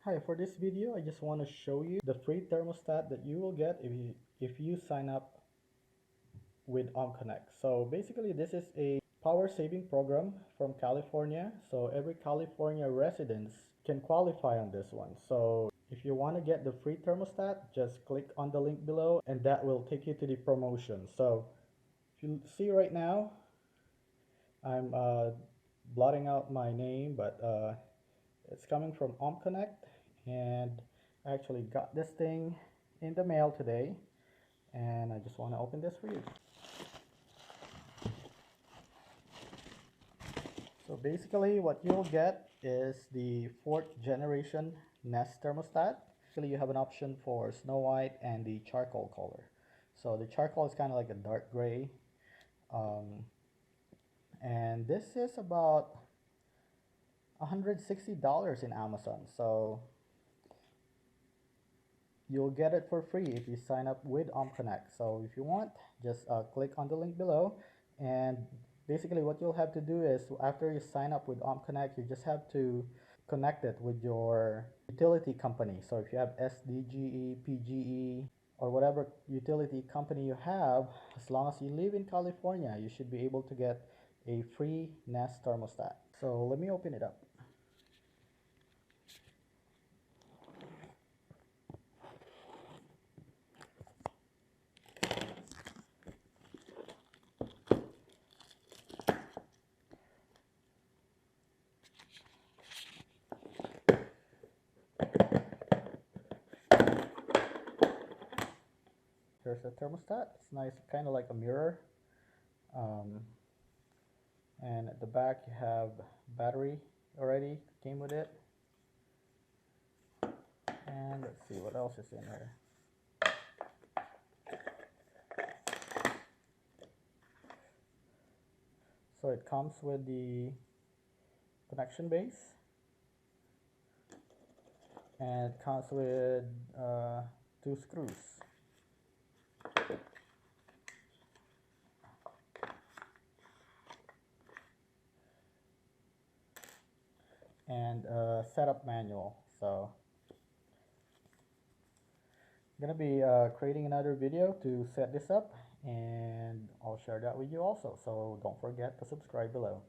Hi, for this video I just want to show you the free thermostat that you will get if you sign up with OhmConnect. So basically this is a power saving program from California. So every California residents can qualify on this one. So if you want to get the free thermostat, just click on the link below and that will take you to the promotion. So if you see right now, I'm blotting out my name, but it's coming from OhmConnect, and I actually got this thing in the mail today, and I just want to open this for you. So basically what you'll get is the 4th generation Nest Thermostat. Actually you have an option for Snow White and the charcoal color. So the charcoal is kind of like a dark gray, and this is about $160 in Amazon. So you'll get it for free if you sign up with OhmConnect. So if you want, just click on the link below, and basically what you'll have to do is after you sign up with OhmConnect, you just have to connect it with your utility company. So if you have SDG&E, PG&E, or whatever utility company you have, as long as you live in California, you should be able to get a free Nest thermostat. So let me open it up. Here's the thermostat. It's nice, kind of like a mirror. And at the back you have battery already came with it. And let's see what else is in here. So it comes with the connection base, and it comes with 2 screws. And a setup manual. So I'm gonna be creating another video to set this up, and I'll share that with you also. So don't forget to subscribe below.